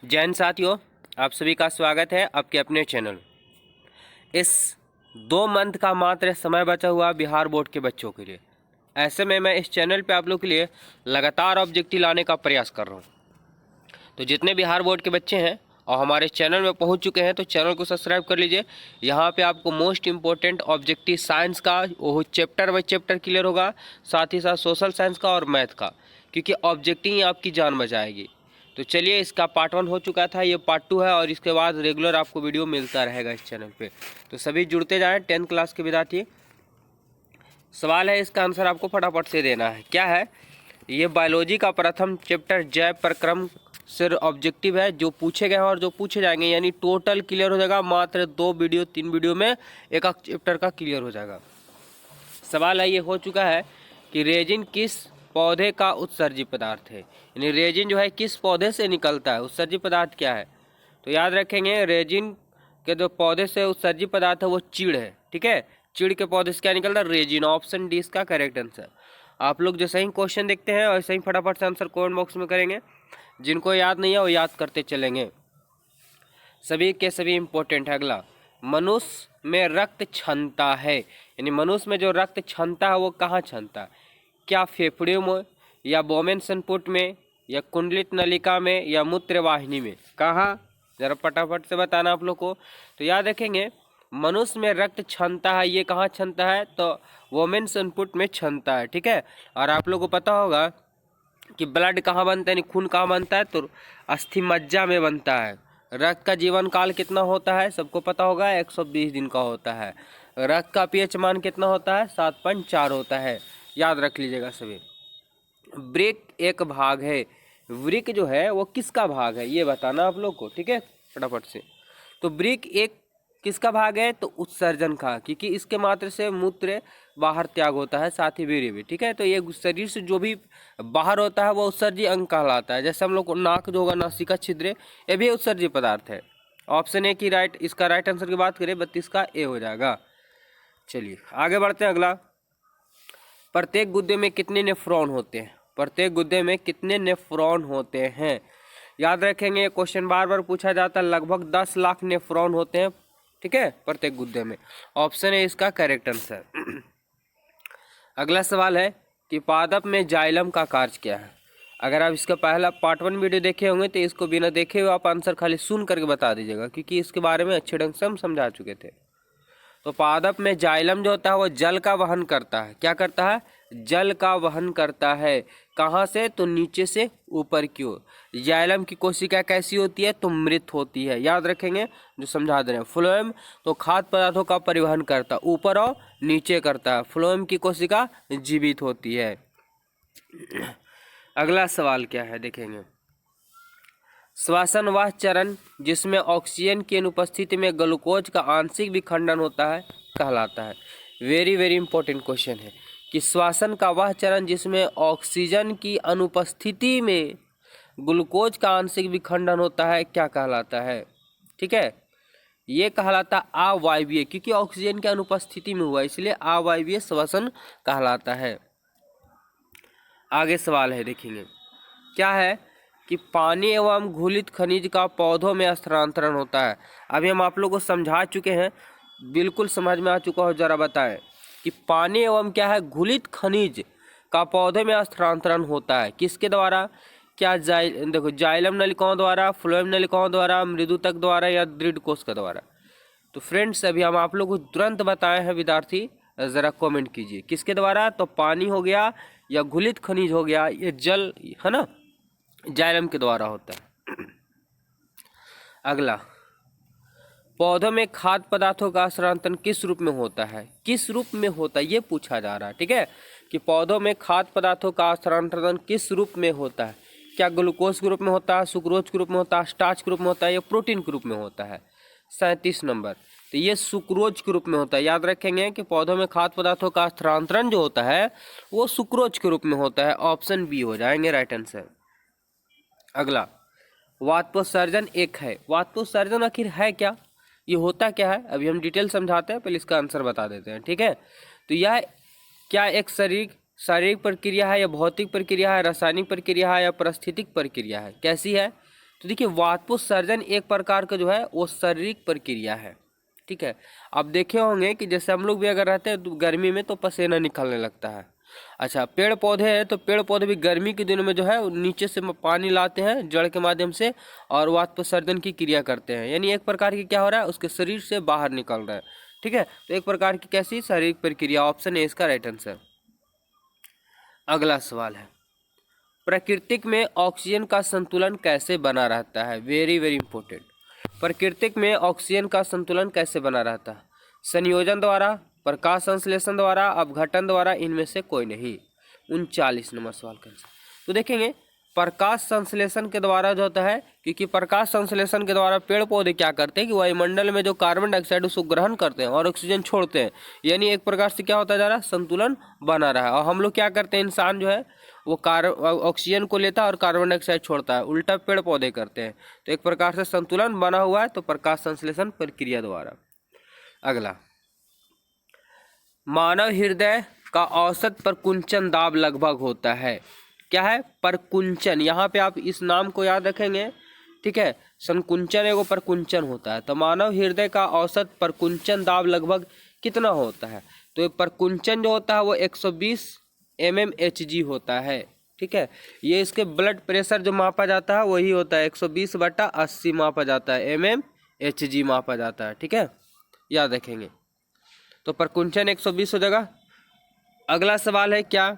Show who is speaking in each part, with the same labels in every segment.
Speaker 1: जैन साथियों, आप सभी का स्वागत है आपके अपने चैनल। इस 2 मंथ का मात्र समय बचा हुआ बिहार बोर्ड के बच्चों के लिए। ऐसे में मैं इस चैनल पे आप लोग के लिए लगातार ऑब्जेक्टिव लाने का प्रयास कर रहा हूँ। तो जितने बिहार बोर्ड के बच्चे हैं और हमारे चैनल में पहुँच चुके हैं तो चैनल को सब्सक्राइब कर लीजिए। यहाँ पे आपको मोस्ट इम्पोर्टेंट ऑब्जेक्टिव साइंस का वो चैप्टर बाई चैप्टर क्लियर होगा, साथ ही साथ सोशल साइंस का और मैथ का, क्योंकि ऑब्जेक्टिव ही आपकी जान बचाएगी। तो चलिए, इसका पार्ट 1 हो चुका था, ये पार्ट 2 है और इसके बाद रेगुलर आपको वीडियो मिलता रहेगा इस चैनल पे। तो सभी जुड़ते जाएं 10th क्लास के विद्यार्थी। सवाल है, इसका आंसर आपको फटाफट से देना है। क्या है ये? बायोलॉजी का प्रथम चैप्टर जैव प्रक्रम से ऑब्जेक्टिव है जो पूछे गए हैं और जो पूछे जाएंगे, यानी टोटल क्लियर हो जाएगा। मात्र 2 वीडियो 3 वीडियो में एक चैप्टर का क्लियर हो जाएगा। सवाल है, ये हो चुका है कि रेजिन किस पौधे का उत्सर्जी पदार्थ है, यानी रेजिन जो है किस पौधे से निकलता है, उत्सर्जी पदार्थ क्या है। तो याद रखेंगे, रेजिन के जो पौधे से उत्सर्जी पदार्थ है वो चीड़ है। ठीक है, चीड़ के पौधे से क्या निकलता है? रेजिन। ऑप्शन डी इसका करेक्ट आंसर। आप लोग जैसे ही क्वेश्चन देखते हैं वैसे ही फटाफट से आंसर कमेंट बॉक्स में करेंगे। जिनको याद नहीं है वो याद करते चलेंगे, सभी के सभी इंपॉर्टेंट है। अगला, मनुष्य में रक्त क्षमता है, यानी मनुष्य में जो रक्त क्षमता है वो कहाँ क्षमता है? क्या फेफड़ों में, या बोमेन संपुट में, या कुंडलित नलिका में, या मूत्र वाहिनी में? कहाँ? जरा फटाफट से बताना आप लोग को। तो याद रखेंगे, मनुष्य में रक्त क्षमता है, ये कहाँ क्षमता है? तो वोमेन संपुट में क्षमता है। ठीक है, और आप लोग को पता होगा कि ब्लड कहाँ बनता है, यानी खून कहाँ बनता है? तो अस्थि मज्जा में बनता है। रक्त का जीवन काल कितना होता है? सबको पता होगा, 120 दिन का होता है। रक्त का पीएच मान कितना होता है? 7.4 होता है। याद रख लीजिएगा सभी। वृक्क एक भाग है, वृक्क जो है वो किसका भाग है ये बताना आप लोग को। ठीक है, फटाफट से। तो वृक्क एक किसका भाग है? तो उत्सर्जन का, क्योंकि इसके मात्र से मूत्र बाहर त्याग होता है, साथ ही वीर्य भी। ठीक है, तो ये शरीर से जो भी बाहर होता है वो उत्सर्जी अंग कहलाता है। जैसे हम लोग को नाक जो होगा, नासिका छिद्र, ये भी उत्सर्जी पदार्थ है। ऑप्शन ए की राइट, इसका राइट आंसर की बात करें 32 का ए हो जाएगा। चलिए आगे बढ़ते हैं। अगला, प्रत्येक गुद्दे में कितने नेफ्रॉन होते हैं? प्रत्येक गुद्दे में कितने नेफ्रॉन होते हैं? याद रखेंगे, क्वेश्चन बार बार पूछा जाता है। लगभग 10 लाख नेफ्रॉन होते हैं। ठीक है, प्रत्येक गुद्दे में। ऑप्शन है इसका करेक्ट आंसर। अगला सवाल है कि पादप में जाइलम का कार्य क्या है? अगर आप इसका पहला पार्ट 1 वीडियो देखे होंगे तो इसको बिना देखे हुए आप आंसर खाली सुन करके बता दीजिएगा, क्योंकि इसके बारे में अच्छे ढंग से हम समझा चुके थे। तो पादप में जाइलम जो होता है वो जल का वहन करता है। क्या करता है? जल का वहन करता है। कहाँ से? तो नीचे से ऊपर की ओर। जाइलम की कोशिका कैसी होती है? तो मृत होती है। याद रखेंगे, जो समझा दे रहे हैं। फ्लोएम तो खाद्य पदार्थों का परिवहन करता है, ऊपर और नीचे करता है। फ्लोएम की कोशिका जीवित होती है। अगला सवाल क्या है देखेंगे। श्वसन वह चरण जिसमें ऑक्सीजन की अनुपस्थिति में ग्लूकोज का आंशिक विखंडन होता है कहलाता है। वेरी वेरी इंपॉर्टेंट क्वेश्चन है कि श्वसन का वह चरण जिसमें ऑक्सीजन की अनुपस्थिति में ग्लूकोज का आंशिक विखंडन होता है क्या कहलाता है? ठीक है, ये कहलाता अवायवीय, क्योंकि ऑक्सीजन की अनुपस्थिति में हुआ, इसलिए अवायवीय श्वसन कहलाता है। आगे सवाल है देखेंगे, क्या है कि पानी एवं घुलित खनिज का पौधों में स्थानांतरण होता है। अभी हम आप लोगों को समझा चुके हैं, बिल्कुल समझ में आ चुका हो। जरा बताएं कि पानी एवं क्या है? घुलित खनिज का पौधे में स्थानांतरण होता है किसके द्वारा? क्या देखो, जाइलम नलिकाओं द्वारा, फ्लोएम नलिकाओं द्वारा, मृदुतक द्वारा, या दृढ़ कोश के द्वारा? तो फ्रेंड्स, अभी हम आप लोग को तुरंत बताए हैं विद्यार्थी, जरा कमेंट कीजिए किसके द्वारा। तो पानी हो गया या घुलित खनिज हो गया, ये जल है ना, जाइलम के द्वारा होता है। अगला, पौधों में खाद्य पदार्थों का स्थानांतरण किस रूप में होता है? किस रूप में होता है ये पूछा जा रहा है। ठीक है, कि पौधों में खाद्य पदार्थों का स्थानांतरण किस रूप में होता है? क्या ग्लूकोज के रूप में होता है, सुक्रोज के रूप में होता है, स्टार्च के रूप में होता है, या प्रोटीन के रूप में होता है? 37 नंबर। तो ये सुक्रोज के रूप में होता है। याद रखेंगे कि पौधों में खाद्य पदार्थों का स्थानांतरण जो होता है वो सुक्रोज के रूप में होता है। ऑप्शन बी हो जाएंगे राइट आंसर। अगला, वाष्पोत्सर्जन एक है। वाष्पोत्सर्जन आखिर है क्या? ये होता क्या है? अभी हम डिटेल समझाते हैं, पहले इसका आंसर बता देते हैं। ठीक है, तो यह क्या एक शारीरिक प्रक्रिया है, या भौतिक प्रक्रिया है, रासायनिक प्रक्रिया है, या पारिस्थितिक प्रक्रिया है? कैसी है? तो देखिए वाष्पोत्सर्जन एक प्रकार का जो है वो शारीरिक प्रक्रिया है, ठीक है। आप देखे होंगे कि जैसे हम लोग भी अगर रहते हैं तो गर्मी में तो पसीना निकलने लगता है। अच्छा, पेड़ पौधे हैं तो पेड़ पौधे भी गर्मी के दिनों में जो है नीचे से पानी लाते हैं जड़ के माध्यम से और वाष्पोत्सर्जन की क्रिया करते हैं, यानी एक प्रकार की क्या हो रहा है उसके शरीर से बाहर निकल रहा है, ठीक है। तो एक प्रकार की कैसी शारीरिक प्रक्रिया, ऑप्शन ए इसका राइट आंसर। अगला सवाल है, प्राकृतिक में ऑक्सीजन का संतुलन कैसे बना रहता है? Very very important. प्राकृतिक में ऑक्सीजन का संतुलन कैसे बना रहता है? संयोजन द्वारा, प्रकाश संश्लेषण द्वारा, अपघटन द्वारा, इनमें से कोई नहीं। 39 नंबर सवाल का आंसर। तो देखेंगे प्रकाश संश्लेषण के द्वारा जो होता है, क्योंकि प्रकाश संश्लेषण के द्वारा पेड़ पौधे क्या करते हैं कि वायुमंडल में जो कार्बन डाइऑक्साइड उसको ग्रहण करते हैं और ऑक्सीजन छोड़ते हैं, यानी एक प्रकार से क्या होता जा रहा है, संतुलन बना रहा है। और हम लोग क्या करते हैं, इंसान जो है वो ऑक्सीजन को लेता है और कार्बन डाइऑक्साइड छोड़ता है, उल्टा पेड़ पौधे करते हैं। तो एक प्रकार से संतुलन बना हुआ है, तो प्रकाश संश्लेषण प्रक्रिया द्वारा। अगला, मानव हृदय का औसत प्रकुंचन दाब लगभग होता है, क्या है, प्रकुंचन। यहाँ पे आप इस नाम को याद रखेंगे, ठीक है। संकुंचन एगो प्रकुंचन होता है, तो मानव हृदय का औसत प्रकुंचन दाब लगभग कितना होता है? तो प्रकुंचन जो होता है वो 120 mmHg होता है, ठीक है। ये इसके ब्लड प्रेशर जो मापा जाता है वही होता है 120/80 मापा जाता है, mmHg मापा जाता है, ठीक है, याद रखेंगे। तो प्रकुंचन 120 हो जाएगा। अगला सवाल है क्या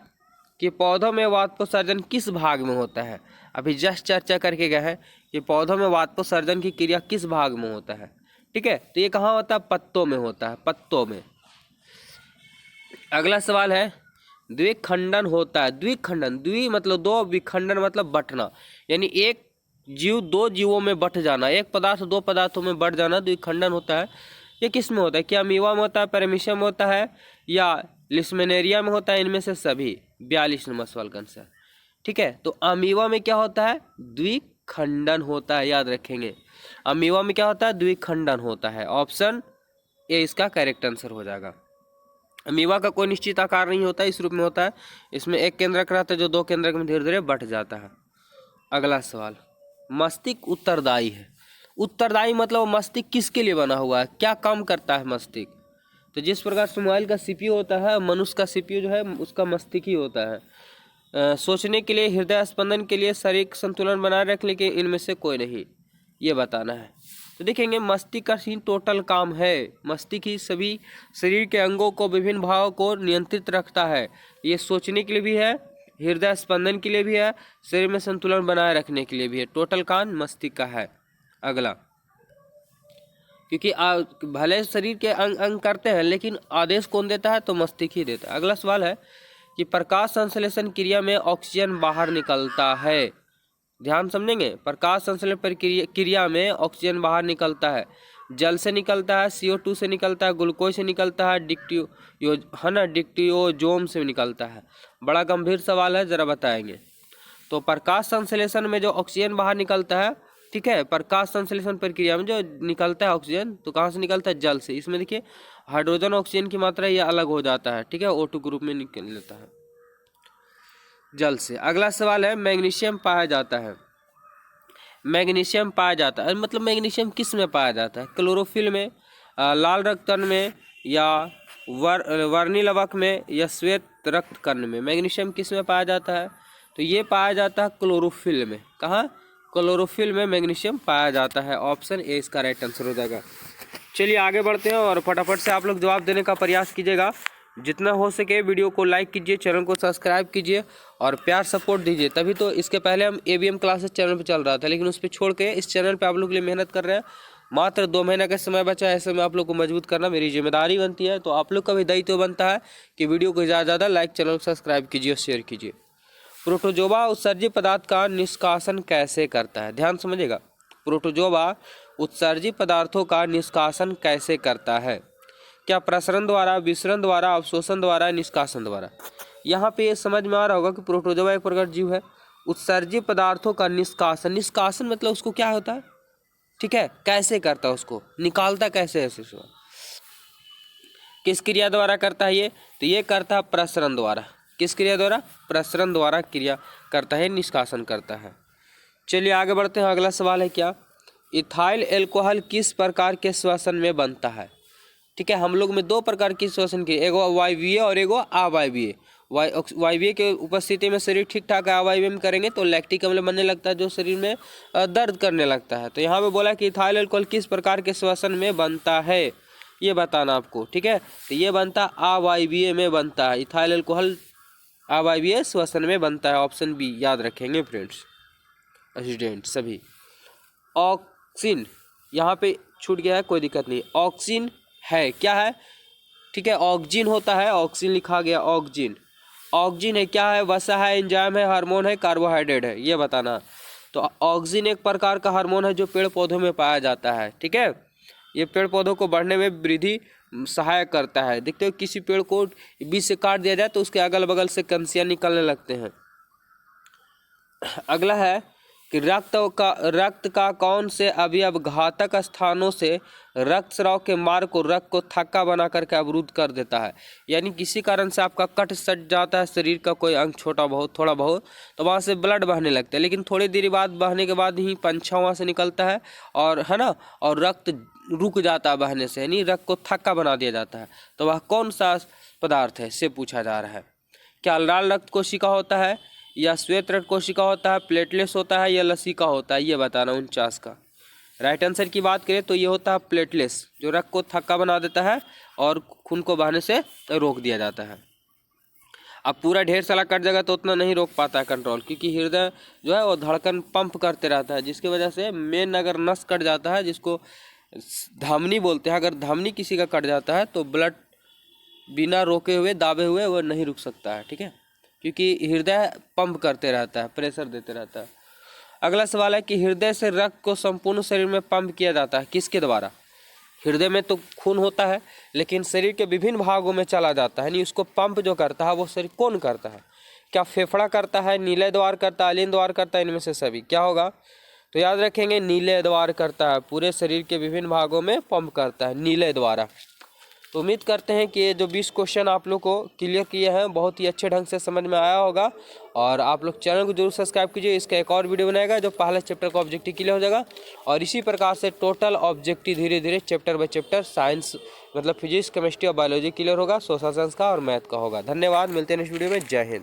Speaker 1: कि पौधों में वाष्पोत्सर्जन किस भाग में होता है? अभी जस्ट चर्चा करके गए हैं कि पौधों में वाष्पोत्सर्जन की क्रिया किस भाग में होता है, ठीक है। तो ये कहाँ होता है, पत्तों में होता है, पत्तों में। अगला सवाल है, द्विखंडन होता है, द्विखंडन, द्वि मतलब दो, विखंडन मतलब बंटना, यानी एक जीव दो जीवों में बंट जाना, एक पदार्थ दो पदार्थों में बंट जाना द्विखंडन होता है। ये किस में होता है, क्या अमीबा में होता है, पैरामीशियम में होता है, या लिस्मेनेरिया में होता है? इनमें से सभी। 42 नंबर सवाल का आंसर, ठीक है। तो अमीबा में क्या होता है, द्विखंडन होता है, याद रखेंगे। अमीबा में क्या होता है, द्विखंडन होता है। ऑप्शन ए इसका करेक्ट आंसर हो जाएगा। अमीबा का कोई निश्चित आकार नहीं होता, इस रूप में होता है, इसमें एक केंद्रक रहता है जो दो केंद्रक में धीरे धीरे बढ़ जाता है। अगला सवाल, मस्तिष्क उत्तरदायी है। उत्तरदायी मतलब मस्तिष्क किसके लिए बना हुआ है, क्या काम करता है मस्तिष्क? तो जिस प्रकार से मोबाइल का सीपीयू होता है, मनुष्य का सीपीयू जो है उसका मस्तिष्क ही होता है। सोचने के लिए, हृदय स्पंदन के लिए, शारीरिक संतुलन बनाए रखने के, इनमें से कोई नहीं, ये बताना है। तो देखेंगे मस्तिष्क का ही टोटल काम है, मस्तिष्क ही सभी शरीर के अंगों को, विभिन्न भावों को नियंत्रित रखता है। ये सोचने के लिए भी है, हृदय स्पंदन के लिए भी है, शरीर में संतुलन बनाए रखने के लिए भी है, टोटल काम मस्तिष्क का है। अगला, क्योंकि भले शरीर के अंग अंग करते हैं लेकिन आदेश कौन देता है, तो मस्तिष्क ही देता है। अगला सवाल है कि प्रकाश संश्लेषण क्रिया में ऑक्सीजन बाहर निकलता है, ध्यान समझेंगे। प्रकाश संश्लेषण क्रिया में ऑक्सीजन बाहर निकलता है, जल से निकलता है, CO2 से निकलता है, ग्लूकोज से निकलता है, डिक्टियोजोम से निकलता है। बड़ा गंभीर सवाल है, जरा बताएंगे। तो प्रकाश संश्लेषण में जो ऑक्सीजन बाहर निकलता है, ठीक है, प्रकाश संश्लेषण प्रक्रिया में जो निकलता है ऑक्सीजन, तो कहाँ से निकलता है, जल से। इसमें देखिए हाइड्रोजन ऑक्सीजन की मात्रा ये अलग हो जाता है, ठीक है, O2 ग्रुप में निकल लेता है जल से। अगला सवाल है, मैग्नीशियम पाया जाता है, मैग्नीशियम पाया जाता है, मतलब मैग्नीशियम किस में पाया जाता है? क्लोरोफिल में, लाल रक्त कण में, या वर्णी लवक में, या श्वेत रक्त कण में? मैग्नीशियम किस में पाया जाता है? तो ये पाया जाता है क्लोरोफिल में। कहाँ? क्लोरोफिल में मैग्नीशियम पाया जाता है। ऑप्शन ए इसका राइट आंसर हो जाएगा। चलिए आगे बढ़ते हैं और फटाफट से आप लोग जवाब देने का प्रयास कीजिएगा। जितना हो सके वीडियो को लाइक कीजिए, चैनल को सब्सक्राइब कीजिए और प्यार सपोर्ट दीजिए। तभी तो इसके पहले हम ABM क्लासेस चैनल पे चल रहा था, लेकिन उस पर छोड़ के इस चैनल पे आप लोग के लिए मेहनत कर रहे हैं। मात्र 2 महीना का समय बचा है, ऐसे में आप लोग को मजबूत करना मेरी जिम्मेदारी बनती है। तो आप लोग का भी दायित्व बनता है कि वीडियो को ज़्यादा ज़्यादा लाइक, चैनल को सब्सक्राइब कीजिए और शेयर कीजिए। प्रोटोजोआ उत्सर्जित पदार्थ का निष्कासन कैसे करता है? ध्यान समझिएगा। प्रोटोजोआ उत्सर्जित पदार्थों का निष्कासन कैसे करता है? क्या प्रसरण द्वारा, विसरण द्वारा, अवशोषण द्वारा, निष्कासन द्वारा? यहाँ पे ये समझ में आ रहा होगा कि प्रोटोजोआ एक प्रकार जीव है। उत्सर्जित पदार्थों का निष्कासन, निष्कासन मतलब उसको क्या होता है, ठीक है, कैसे करता है, उसको निकालता कैसे है, किस क्रिया द्वारा करता है ये? तो ये करता है प्रसरण द्वारा। किस क्रिया द्वारा? प्रसरण द्वारा क्रिया करता है, निष्कासन करता है। चलिए आगे बढ़ते हैं। अगला सवाल है क्या, इथाइल अल्कोहल किस प्रकार के श्वसन में बनता है। ठीक है, हम लोग में दो प्रकार की श्वसन की, एगो वायवीय और एगो अवायवीय। वायवीय के उपस्थिति में शरीर ठीक ठाक है, अवायवीय में करेंगे तो लैक्टिक अम्ल बनने लगता है जो शरीर में दर्द करने लगता है। तो यहाँ पे बोला कि इथाइल अल्कोहल किस प्रकार के श्वसन में बनता है, ये बताना आपको। ठीक है, तो ये बनता अवायवीय में बनता है। इथाइल अल्कोहल अवायवीय श्वसन में बनता है, ऑप्शन बी याद रखेंगे फ्रेंड्स, स्टूडेंट सभी। ऑक्सीन यहाँ पे छूट गया है, कोई दिक्कत नहीं। ऑक्सीन है क्या है, ठीक है, ऑक्सीन होता है, ऑक्सीन लिखा गया, ऑक्सीन। ऑक्सीन है क्या है, वसा है, एंजाइम है, हार्मोन है, कार्बोहाइड्रेट है, ये बताना। तो ऑक्सीन एक प्रकार का हार्मोन है जो पेड़ पौधों में पाया जाता है। ठीक है, ये पेड़ पौधों को बढ़ने में वृद्धि सहायक करता है। देखते हो किसी पेड़ को बीच से काट दिया जाए तो उसके अगल बगल से कंसियां निकलने लगते हैं। अगला है कि रक्त का कौन से अवयव घातक स्थानों से रक्तस्राव के मार्ग को रक्त को थक्का बना करके अवरुद्ध कर देता है। यानी किसी कारण से आपका कट सट जाता है शरीर का कोई अंग, छोटा बहुत थोड़ा बहुत, तो वहाँ से ब्लड बहने लगता है, लेकिन थोड़ी देर बाद बहने के बाद ही पंछा वहाँ से निकलता है और है ना, और रक्त रुक जाता है बहने से, यानी रक्त को थक्का बना दिया जाता है। तो वह कौन सा पदार्थ है, से पूछा जा रहा है। क्या लाल रक्त कोशिका होता है, या श्वेत रक्त कोशिका होता है, प्लेटलेट्स होता है, या लसिका होता है, ये बताना 49 का। राइट आंसर की बात करें तो ये होता है प्लेटलेट्स, जो रक्त को थक्का बना देता है और खून को बहने से रोक दिया जाता है। अब पूरा ढेर सारा कट जाएगा तो उतना नहीं रोक पाता है कंट्रोल, क्योंकि हृदय जो है वो धड़कन पंप करते रहता है, जिसकी वजह से मेन अगर नस कट जाता है, जिसको धमनी बोलते हैं, अगर धमनी किसी का कट जाता है तो ब्लड बिना रोके हुए दाबे हुए वो नहीं रुक सकता है। ठीक है, क्योंकि हृदय पंप करते रहता है, प्रेशर देते रहता है। अगला सवाल है कि हृदय से रक्त को संपूर्ण शरीर में पंप किया जाता है, किसके द्वारा। हृदय में तो खून होता है लेकिन शरीर के विभिन्न भागों में चला जाता है, यानी उसको पंप जो करता है वो शरीर कौन करता है। क्या फेफड़ा करता है, नीले द्वार करता है, अलिंद द्वार करता है, इनमें से सभी क्या होगा। तो याद रखेंगे नीले द्वार करता है, पूरे शरीर के विभिन्न भागों में पंप करता है नीले द्वारा। तो उम्मीद करते हैं कि ये जो 20 क्वेश्चन आप लोग को क्लियर किए हैं बहुत ही अच्छे ढंग से समझ में आया होगा। और आप लोग चैनल को जरूर सब्सक्राइब कीजिए, इसका एक और वीडियो बनाएगा जो पहले चैप्टर का ऑब्जेक्टिव क्लियर हो जाएगा। और इसी प्रकार से टोटल ऑब्जेक्टिव धीरे धीरे चैप्टर बाय चैप्टर साइंस मतलब फिजिक्स, केमिस्ट्री और बायोलॉजी क्लियर होगा, सोशल साइंस का और मैथ का होगा। धन्यवाद, मिलते हैं नेक्स्ट वीडियो में। जय हिंद।